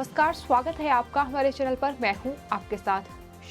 नमस्कार, स्वागत है आपका हमारे चैनल पर। मैं हूं आपके साथ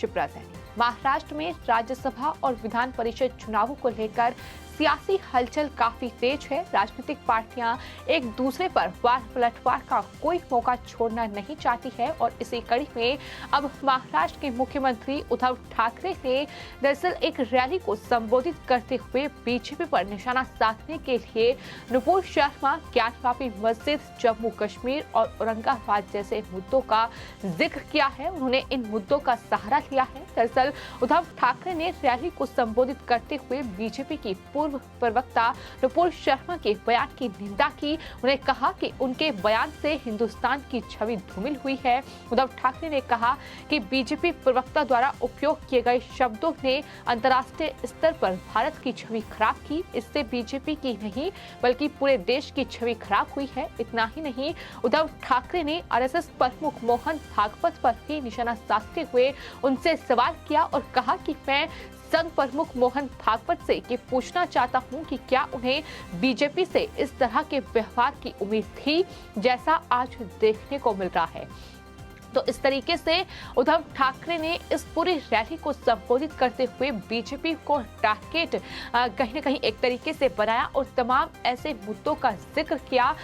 शिप्रा सैनी। महाराष्ट्र में राज्यसभा और विधान परिषद चुनावों को लेकर सियासी हलचल काफी तेज है। राजनीतिक पार्टियां एक दूसरे पर वार पलटवार का कोई मौका छोड़ना नहीं चाहती है और इसी कड़ी में अब महाराष्ट्र के मुख्यमंत्री उद्धव ठाकरे ने दरअसल एक रैली को संबोधित करते हुए बीजेपी पर निशाना साधने के लिए नुपुर शर्मा, ज्ञानवापी मस्जिद, जम्मू कश्मीर और औरंगाबाद जैसे मुद्दों का जिक्र किया है। उन्होंने इन मुद्दों का सहारा लिया है। दरअसल उद्धव ठाकरे ने रैली को संबोधित करते हुए बीजेपी की पूर्व प्रवक्ता नुपुर शर्मा के बयान की निंदा की। उन्हें कहा कि उनके बयान से हिंदुस्तान की छवि धूमिल हुई है। उद्धव ठाकरे ने कहा कि बीजेपी प्रवक्ता द्वारा उपयोग किए गए शब्दों ने अंतर्राष्ट्रीय स्तर पर भारत की छवि खराब की। इससे बीजेपी की नहीं बल्कि पूरे देश की छवि खराब हुई है। इतना ही नहीं, उद्धव ठाकरे ने आरएसएस प्रमुख मोहन भागवत पर भी निशाना साधते हुए उनसे सवाल किया और कहा कि मैं संघ प्रमुख मोहन भागवत से ये पूछना चाहता हूं कि क्या उन्हें बीजेपी से इस तरह के व्यवहार की उम्मीद थी जैसा आज देखने को मिल रहा है। तो इस तरीके से उद्धव ठाकरे ने इस पूरी रैली को संबोधित करते हुए बीजेपी को टारगेट कहीं न कहीं एक तरीके से बनाया और तमाम ऐसे मुद्दों का जिक्र किया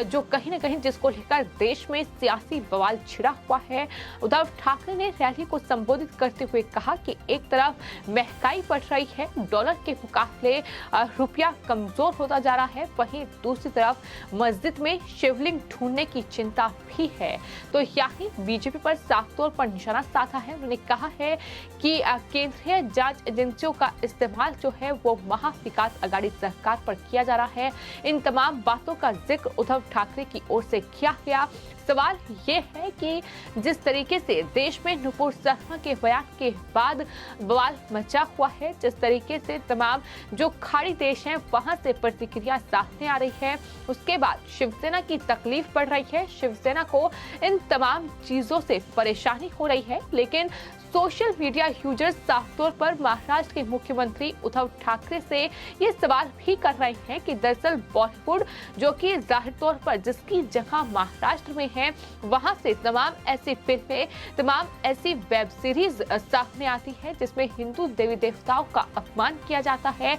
जो कहीं न कहीं जिसको लेकर देश में सियासी बवाल छिड़ा हुआ है। उद्धव ठाकरे ने रैली को संबोधित करते हुए कहा कि एक तरफ महंगाई बढ़ रही है, डॉलर के मुकाबले रुपया कमजोर होता जा रहा है, वहीं दूसरी तरफ मस्जिद में शिवलिंग ढूंढने की चिंता भी है। तो यही बीजेपी पर साफ तौर पर निशाना साधा है। उन्होंने कहा है कि केंद्रीय जांच एजेंसियों का इस्तेमाल जो है वो महाविकास आघाड़ी सरकार पर किया जा रहा है। इन तमाम बातों का जिक्र उद्धव ठाकरे की ओर से किया गया। सवाल ये है कि जिस तरीके से देश में नुपुर शर्मा के बयान के बाद बवाल मचा हुआ है, जिस तरीके से तमाम जो खाड़ी देश हैं वहां से प्रतिक्रिया सामने आ रही है, उसके बाद शिवसेना की तकलीफ बढ़ रही है। शिवसेना को इन तमाम चीजों से परेशानी हो रही है, लेकिन सोशल मीडिया यूजर्स साफ तौर पर महाराष्ट्र के मुख्यमंत्री उद्धव ठाकरे से ये सवाल भी कर रहे हैं कि दरअसल बॉलीवुड जो कि जाहिर तौर पर जिसकी जगह महाराष्ट्र में है, वहां से तमाम ऐसी फिल्में, तमाम ऐसी वेब सीरीज सामने आती है जिसमें हिंदू देवी देवताओं का अपमान किया जाता है।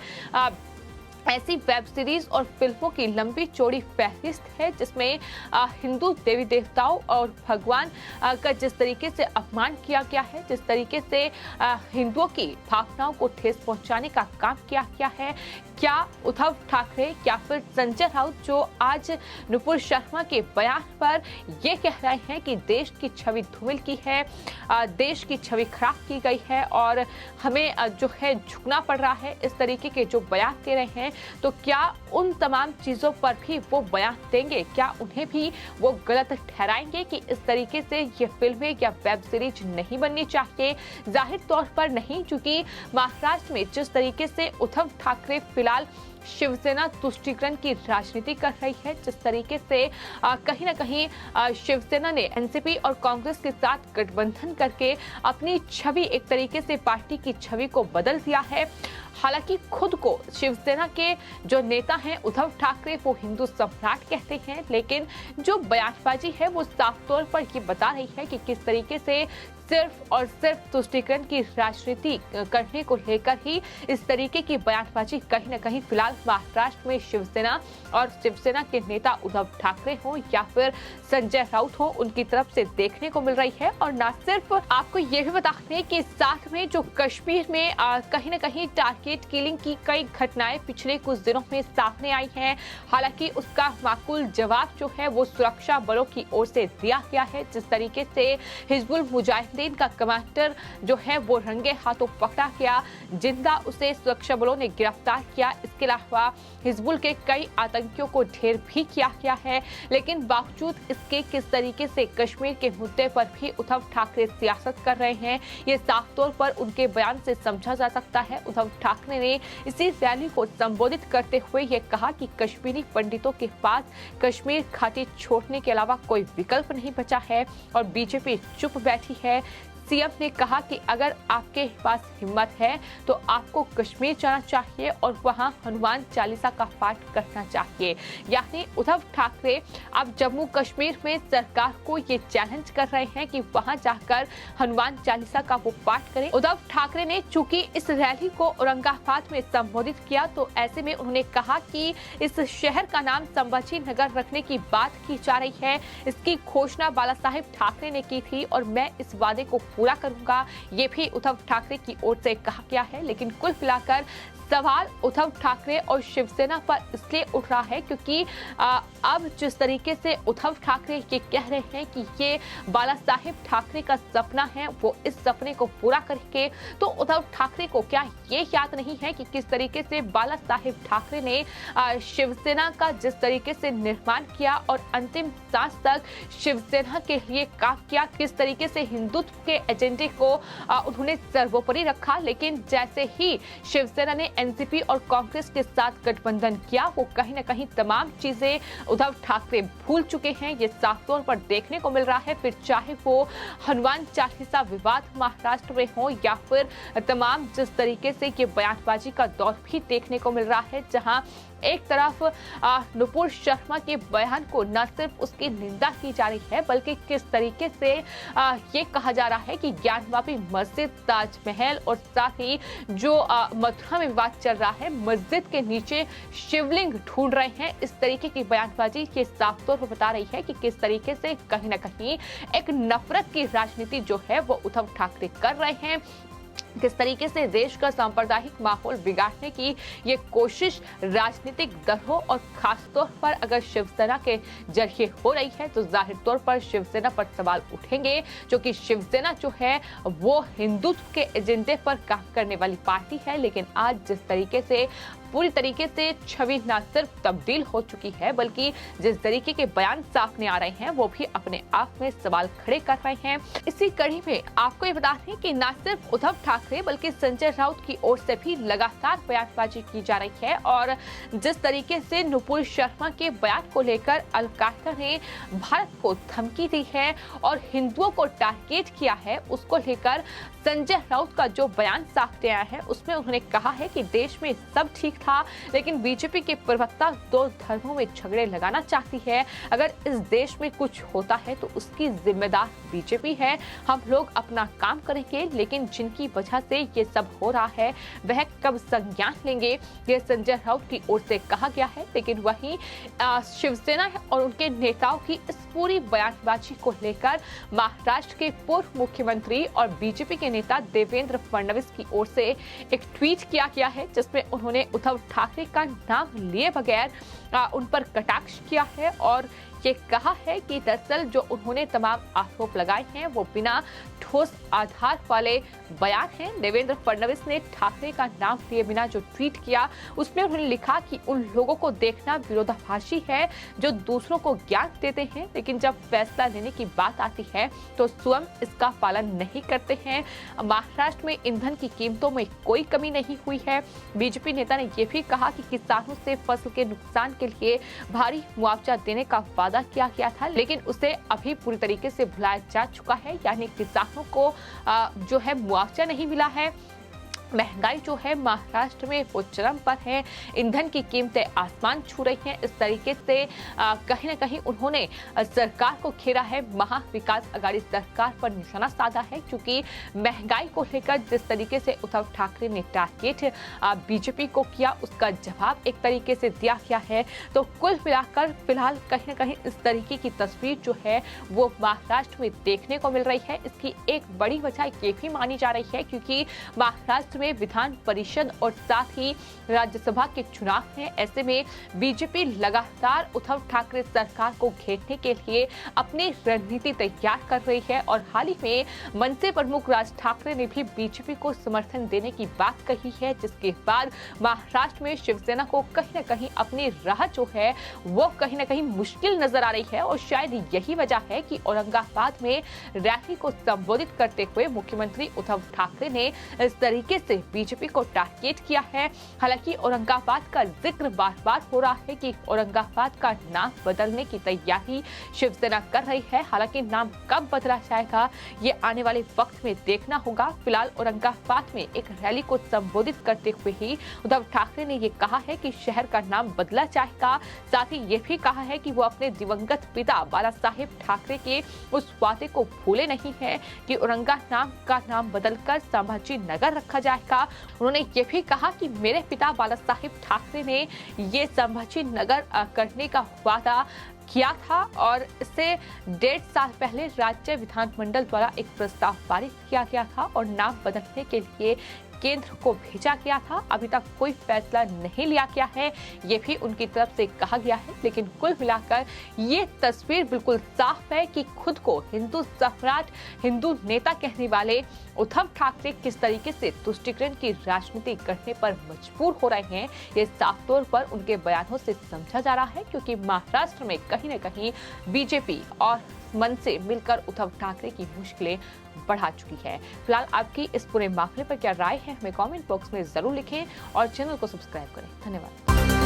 ऐसी वेब सीरीज और फिल्मों की लंबी चौड़ी फहरिस्त है जिसमें हिंदू देवी देवताओं और भगवान का जिस तरीके से अपमान किया गया है, जिस तरीके से हिंदुओं की भावनाओं को ठेस पहुंचाने का काम किया गया है, क्या उद्धव ठाकरे या फिर संजय राउत जो आज नुपुर शर्मा के बयान पर ये कह रहे हैं कि देश की छवि धूमिल की है, देश की छवि खराब की गई है और हमें जो है झुकना पड़ रहा है, इस तरीके के जो बयान दे रहे हैं, तो क्या उन तमाम चीजों पर भी वो बयान देंगे? क्या उन्हें भी वो गलत ठहराएंगे कि इस तरीके से ये फिल्में या वेब सीरीज नहीं बननी चाहिए? जाहिर तौर पर नहीं, क्योंकि महाराष्ट्र में जिस तरीके से उद्धव ठाकरे फिलहाल शिवसेना तुष्टीकरण की राजनीति कर रही है, जिस तरीके से कहीं न कहीं शिवसेना ने एनसीपी और कांग्रेस के साथ गठबंधन करके अपनी छवि, एक तरीके से पार्टी की छवि को बदल दिया है। हालांकि खुद को शिवसेना के जो नेता हैं उद्धव ठाकरे वो हिंदू सम्राट कहते हैं, लेकिन जो बयानबाजी है वो साफ तौर पर ये बता रही है कि किस तरीके से सिर्फ और सिर्फ तुष्टीकरण की राजनीति करने को लेकर ही इस तरीके की बयानबाजी कहीं न कहीं फिलहाल महाराष्ट्र में शिवसेना और शिवसेना के नेता उद्धव ठाकरे हो या फिर संजय राउत हो, उनकी तरफ से देखने को मिल रही है। और न सिर्फ आपको ये भी बता दें कि साथ में जो कश्मीर में कहीं न कहीं टारगेट किलिंग की कई घटनाएं पिछले कुछ दिनों में सामने आई हैं। हालांकि उसका माकूल जवाब जो है वो सुरक्षा बलों की ओर से दिया गया है। जिस तरीके से हिजबुल मुजाहिदीन का कमांडर जो है वो रंगे हाथों पकड़ा गया, जिंदा उसे सुरक्षा बलों ने गिरफ्तार किया। इसके अलावा हिजबुल के कई आतंकियों को ढेर भी किया गया है, लेकिन बावजूद इसके किस तरीके से कश्मीर के मुद्दे पर भी उद्धव ठाकरे सियासत कर रहे हैं, ये साफ तौर पर उनके बयान से समझा जा सकता है। उद्धव ठाकरे ने इसी रैली को संबोधित करते हुए ये कहा कि कश्मीरी पंडितों के पास कश्मीर घाटी छोड़ने के अलावा कोई विकल्प नहीं बचा है और बीजेपी चुप बैठी है। सीएम ने कहा कि अगर आपके पास हिम्मत है तो आपको कश्मीर जाना चाहिए और वहां हनुमान चालीसा का पाठ करना चाहिए। यानी उद्धव ठाकरे अब जम्मू कश्मीर में सरकार को ये चैलेंज कर रहे हैं कि वहां जाकर हनुमान चालीसा का वो पाठ करें। उद्धव ठाकरे ने चूंकि इस रैली को औरंगाबाद में संबोधित किया तो ऐसे में उन्होंने कहा कि इस शहर का नाम संभाजी नगर रखने की बात की जा रही है। इसकी घोषणा बाला साहेब ठाकरे ने की थी और मैं इस वादे को पूरा करूंगा, ये भी उद्धव ठाकरे की ओर से कहा गया है। लेकिन कुल मिलाकर सवाल उद्धव ठाकरे और शिवसेना पर इसलिए उठ रहा है क्योंकि अब जिस तरीके से उद्धव ठाकरे ये कह रहे हैं कि ये बाला साहेब ठाकरे का सपना है, वो इस सपने को पूरा करेंगे, तो उद्धव ठाकरे को क्या ये याद नहीं है कि किस तरीके से बाला साहेब ठाकरे ने शिवसेना का जिस तरीके से निर्माण किया और अंतिम सांस तक शिवसेना के लिए काम किया, किस तरीके से हिंदुत्व के एजेंडे को उन्होंने सर्वोपरि रखा। लेकिन जैसे ही शिवसेना ने एनसीपी और कांग्रेस के साथ गठबंधन किया, वो कहीं ना कहीं तमाम चीजें उद्धव ठाकरे भूल चुके हैं। ये साफ तौर पर देखने को मिल रहा है, फिर चाहे वो हनुमान चालीसा विवाद महाराष्ट्र में हो या फिर तमाम जिस तरीके से ये बयानबाजी का दौर भी देखने को मिल रहा है, जहां एक तरफ नुपुर शर्मा के बयान को न सिर्फ उसकी निंदा की जा रही है बल्कि किस तरीके से ये कहा जा रहा है कि ज्ञानवापी मस्जिद, ताजमहल और साथ ही जो मथुरा में विवाद चल रहा है, मस्जिद के नीचे शिवलिंग ढूंढ रहे हैं। इस तरीके की बयानबाजी ये साफ तौर पर बता रही है कि किस तरीके से कहीं ना कहीं एक नफरत की राजनीति जो है वो उद्धव ठाकरे कर रहे हैं, किस तरीके से देश का सांप्रदायिक माहौल बिगाड़ने की ये कोशिश राजनीतिक दलों और खास तौर पर अगर शिवसेना के जरिए हो रही है तो जाहिर तौर पर शिवसेना पर सवाल उठेंगे, क्योंकि शिवसेना जो है वो हिंदुत्व के एजेंडे पर काम करने वाली पार्टी है। लेकिन आज जिस तरीके से पूरी तरीके से छवि न सिर्फ तब्दील हो चुकी है बल्कि जिस तरीके के बयान सामने आ रहे हैं वो भी अपने आप में सवाल खड़े कर रहे हैं। इसी कड़ी में आपको ये बता दें कि न सिर्फ उद्धव ठाकरे बल्कि संजय राउत की ओर से भी लगातार बयानबाजी की जा रही है और जिस तरीके से नुपुर शर्मा के बयान को लेकर अल-कायदा ने भारत को धमकी दी है और हिंदुओं को टारगेट किया है, उसको लेकर संजय राउत का जो बयान सामने आया है उसमें उन्होंने कहा है कि देश में सब ठीक था लेकिन बीजेपी के प्रवक्ता दो धर्मों में झगड़े लगाना चाहती है। अगर इस देश में कुछ होता है तो उसकी जिम्मेदार बीजेपी है। हम लोग अपना काम करेंगे लेकिन जिनकी वजह से ये सब हो रहा है वह कब संज्ञान लेंगे, ये संजय राउत की ओर से कहा गया है। लेकिन वहीं शिवसेना और उनके नेताओं की इस पूरी बयानबाजी को लेकर महाराष्ट्र के पूर्व मुख्यमंत्री और बीजेपी के नेता देवेंद्र फडणवीस की ओर से एक ट्वीट किया गया है जिसमें उन्होंने उद्धव ठाकरे का नाम लिए बगैर उन पर कटाक्ष किया है और ये कहा है कि दरअसल जो उन्होंने तमाम आरोप लगाए हैं वो बिना ठोस आधार वाले बयान हैं। देवेंद्र फडणवीस ने ठाकरे का नाम लिए बिना जो ट्वीट किया उसमें उन्होंने लिखा कि उन लोगों को देखना विरोधाभासी है जो दूसरों को ज्ञान देते हैं लेकिन जब फैसला लेने की बात आती है तो स्वयं इसका पालन नहीं करते हैं। महाराष्ट्र में ईंधन की कीमतों में कोई कमी नहीं हुई है। बीजेपी नेता ने यह भी कहा कि किसानों से फसल के नुकसान के लिए भारी मुआवजा देने का वादा किया गया था लेकिन उसे अभी पूरी तरीके से भुलाया जा चुका है, यानी किसानों को जो है मुआवजा नहीं मिला है। महंगाई जो है महाराष्ट्र में वो चरम पर है, ईंधन की कीमतें आसमान छू रही हैं। इस तरीके से कहीं ना कहीं उन्होंने सरकार को घेरा है, महाविकास आघाड़ी सरकार पर निशाना साधा है क्योंकि महंगाई को लेकर जिस तरीके से उद्धव ठाकरे ने टारगेट बीजेपी को किया उसका जवाब एक तरीके से दिया गया है। तो कुल मिलाकर फिलहाल कहीं ना कहीं इस तरीके की तस्वीर जो है वो महाराष्ट्र में देखने को मिल रही है। इसकी एक बड़ी वजह ये भी मानी जा रही है क्योंकि महाराष्ट्र में विधान परिषद और साथ ही राज्यसभा के चुनाव हैं। ऐसे में बीजेपी लगातार उद्धव ठाकरे सरकार को घेरने के लिए अपनी रणनीति तैयार कर रही है और हाल ही में मनसे प्रमुख राज ठाकरे ने भी बीजेपी को समर्थन देने की बात कही है, जिसके बाद महाराष्ट्र में शिवसेना को कहीं न कहीं अपनी राह जो है वो कहीं न कहीं मुश्किल नजर आ रही है और शायद यही वजह है कि औरंगाबाद में रैली को संबोधित करते हुए मुख्यमंत्री उद्धव ठाकरे ने इस तरीके से से बीजेपी को टारगेट किया है। हालांकि औरंगाबाद का जिक्र बार बार हो रहा है कि औरंगाबाद का नाम बदलने की तैयारी शिवसेना कर रही है। हालांकि नाम कब बदला जाएगा ये आने वाले वक्त में देखना होगा। फिलहाल औरंगाबाद में एक रैली को संबोधित करते हुए ही उद्धव ठाकरे ने ये कहा है कि शहर का नाम बदला जाएगा। साथ ही ये भी कहा है कि वो अपने दिवंगत पिता बाला साहेब ठाकरे के उस वादे को भूले नहीं है कि औरंगा नाम का नाम बदलकर संभाजी नगर रखा जाएगा। उन्होंने ये भी कहा कि मेरे पिता बाला साहेब ठाकरे ने ये संभाजी नगर करने का वादा किया था और इससे 1.5 साल पहले राज्य विधानमंडल द्वारा एक प्रस्ताव पारित किया गया था और नाम बदलने के लिए केंद्र को भेजा गया था। अभी तक कोई फैसला नहीं लिया गया है, ये भी उनकी तरफ से कहा गया है। लेकिन कुल मिलाकर ये तस्वीर बिल्कुल साफ है कि खुद को हिंदू सम्राट, हिंदू नेता कहने वाले उद्धव ठाकरे किस तरीके से तुष्टीकरण की राजनीति करने पर मजबूर हो रहे हैं, ये साफ तौर पर उनके बयानों से समझा जा रहा है। क्योंकि महाराष्ट्र में कहीं न कहीं बीजेपी और मन से मिलकर उद्धव ठाकरे की मुश्किलें बढ़ा चुकी है। फिलहाल आपकी इस पूरे मामले पर क्या राय है, हमें कमेंट बॉक्स में जरूर लिखें और चैनल को सब्सक्राइब करें। धन्यवाद।